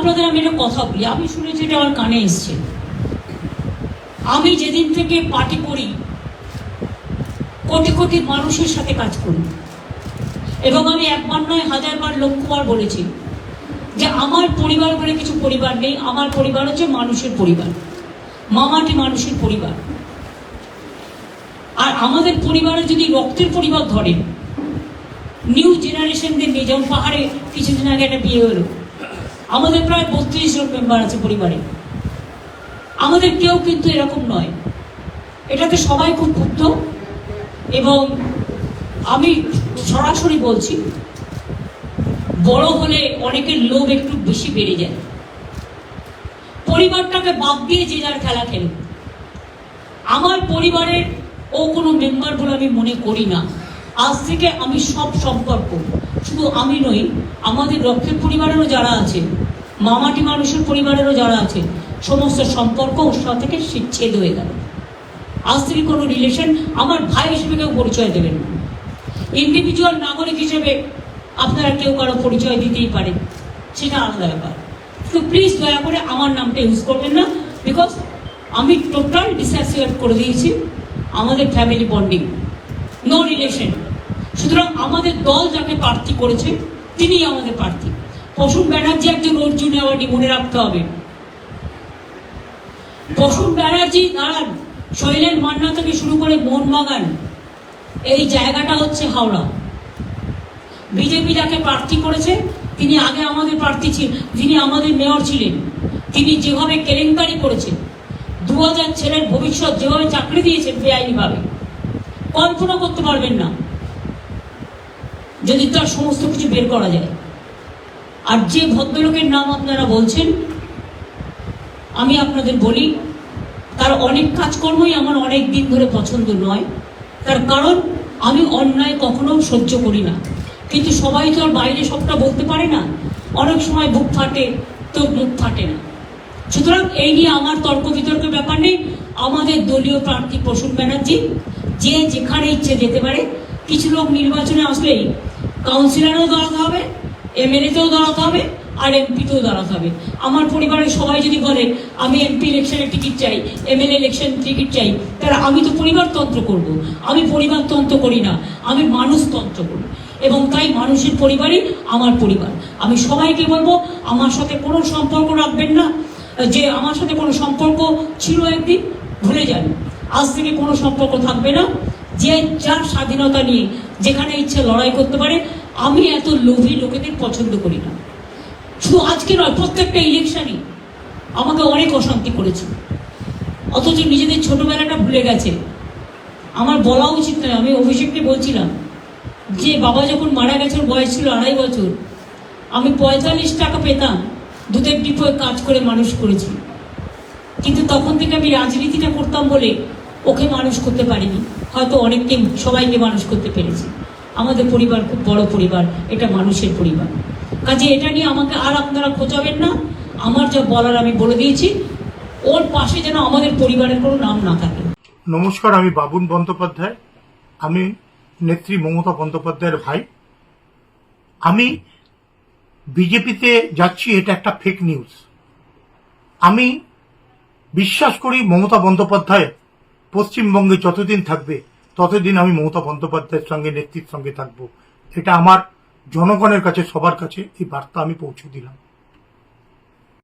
আপনাদের আমি একটা কথা বলি, আমি শুনেছি এটা আমার কানে এসছে। আমি যেদিন থেকে পার্টি করি, কোটি কোটি মানুষের সাথে কাজ করি, এবং আমি একবার নয় হাজারবার লক্ষবার বলেছি যে আমার পরিবার বলে কিছু পরিবার নেই। আমার পরিবার হচ্ছে মানুষের পরিবার, মামাটি মানুষের পরিবার। আর আমাদের পরিবারে যদি রক্তের পরিবার ধরেন, নিউ জেনারেশনদের নিয়ে, যেমন পাহাড়ে কিছুদিন আগে একটা বিয়ে হলো, আমাদের প্রায় 32 জন মেম্বার আছে পরিবারে। আমাদের কেউ কিন্তু এরকম নয়, এটাতে সবাই খুব ক্ষুব্ধ। এবং আমি সরাসরি বলছি, বড় হলে অনেকের লোভ একটু বেশি বেড়ে যায়। পরিবারটাকে বাদ দিয়ে যে যার খেলা খেলে। আমার পরিবারের ও কোনো মেম্বার বলে আমি মনে করি না। আজ থেকে আমি সব সম্পর্ক, শুধু আমি নই, আমাদের রক্তের পরিবারেরও যারা আছে, মামাটি মানুষের পরিবারেরও যারা আছে, সমস্ত সম্পর্ক ওর সাথে থেকে ছেদ হয়ে গেল। আজ থেকে কোনো রিলেশন আমার ভাই হিসেবে কেউ পরিচয় দেবেন না। ইন্ডিভিজুয়াল নাগরিক হিসেবে আপনারা কেউ কারো পরিচয় দিতেই পারে, সেটা আলাদা ব্যাপার। তো প্লিজ দয়া করে আমার নামটা ইউজ করবেন না, বিকজ আমি টোটাল ডিসঅ্যাসোসিয়েট করে দিয়েছি আমাদের ফ্যামিলি বন্ডিং, নো রিলেশন। সুতরাং আমাদের দল যাকে প্রার্থী করেছে তিনিই আমাদের প্রার্থী। প্রসূন ব্যানার্জি একজন অর্জুন অ্যাওয়ার্ডি, মনে রাখতে হবে। প্রসূন ব্যানার্জি দাঁড়ান, শৈলেন মান্না থেকে শুরু করে মোহনবাগান, এই জায়গাটা হচ্ছে হাওড়া। বিজেপি যাকে প্রার্থী করেছে তিনি আগে আমাদের প্রার্থী ছিলেন, যিনি আমাদের মেয়র ছিলেন, তিনি যেভাবে কেলেঙ্কারি করেছেন, 2000 ছেলের ভবিষ্যৎ যেভাবে চাকরি দিয়েছেন বেআইনিভাবে, কল্পনা করতে পারবেন না যদি তার সমস্ত কিছু বের করা যায়। আর যে ভদ্রলোকের নাম আপনারা বলছেন, আমি আপনাদের বলি, তার অনেক কাজকর্মই আমার অনেক দিন ধরে পছন্দ নয়। তার কারণ আমি অন্যায় কখনো সহ্য করি না, কিন্তু সবাই তো আর বাইরে সবটা বলতে পারে না। অনেক সময় বুক ফাটে তো মুখ ফাটে না। সুতরাং এই নিয়ে আমার তর্ক বিতর্কের ব্যাপার নেই। আমাদের দলীয় প্রার্থী প্রসূন ব্যানার্জি, যে যেখানে ইচ্ছে যেতে পারে। কিছু লোক নির্বাচনে আসলেই কাউন্সিলরেও দাঁড়াতে হবে, এমএলএতেও দাঁড়াতে হবে, আর এমপিতেও দাঁড়াতে হবে। আমার পরিবারের সবাই যদি বলে আমি এমপি ইলেকশনের টিকিট চাই, এমএলএ ইলেকশন টিকিট চাই, তাহলে আমি তো পরিবারতন্ত্র করব। আমি পরিবারতন্ত্র করি না, আমি মানুষতন্ত্র করি। এবং তাই মানুষের পরিবারই আমার পরিবার। আমি সবাইকে বলবো আমার সাথে কোনো সম্পর্ক রাখবেন না। যে আমার সাথে কোনো সম্পর্ক ছিল একদিন, ভুলে যান। আজ থেকে কোনো সম্পর্ক থাকবে না। যে যার স্বাধীনতা নিয়ে যেখানে ইচ্ছে লড়াই করতে পারে। আমি এত লোভী লোকেদের পছন্দ করি না। শুধু আজকে নয়, প্রত্যেকটা ইলেকশনই আমাকে অনেক অশান্তি করেছে, অথচ নিজেদের ছোটবেলাটা ভুলে গেছে। আমার বলা উচিত নয়। আমি অভিষেককে বলছিলাম যে বাবা যখন মারা গেছে, ওর বয়স ছিল 2.5 বছর, আমি 45 টাকা পেতাম, দুধের ডিপোয় কাজ করে মানুষ করেছি। কিন্তু তখন থেকে আমি রাজনীতিটা করতাম বলে ওকে মানুষ করতে পারিনি। হয়তো অনেককে, সবাইকে মানুষ করতে পেরেছি। আমাদের পরিবার খুব বড় পরিবার, এটা মানুষের পরিবার। কাজে এটা নিয়ে আমাকে আর আপনারা খোঁচাবেন না। আমার যা বলার আমি বলে দিয়েছি। ওর পাশে যেন আমাদের পরিবারের কোনো নাম না থাকে। নমস্কার, আমি বাবুন বন্দ্যোপাধ্যায়। আমি নেত্রী মমতা বন্দ্যোপাধ্যায়ের ভাই। আমি বিজেপিতে যাচ্ছি, এটা একটা ফেক নিউজ। আমি বিশ্বাস করি মমতা বন্দ্যোপাধ্যায় পশ্চিমবঙ্গে যতদিন থাকবে ততদিন আমি মমতা বন্দ্যোপাধ্যায়ের সঙ্গে, নেত্রীর সঙ্গে থাকবো। এটা আমার জনগণের কাছে, সবার কাছে এই বার্তা আমি পৌঁছে দিলাম।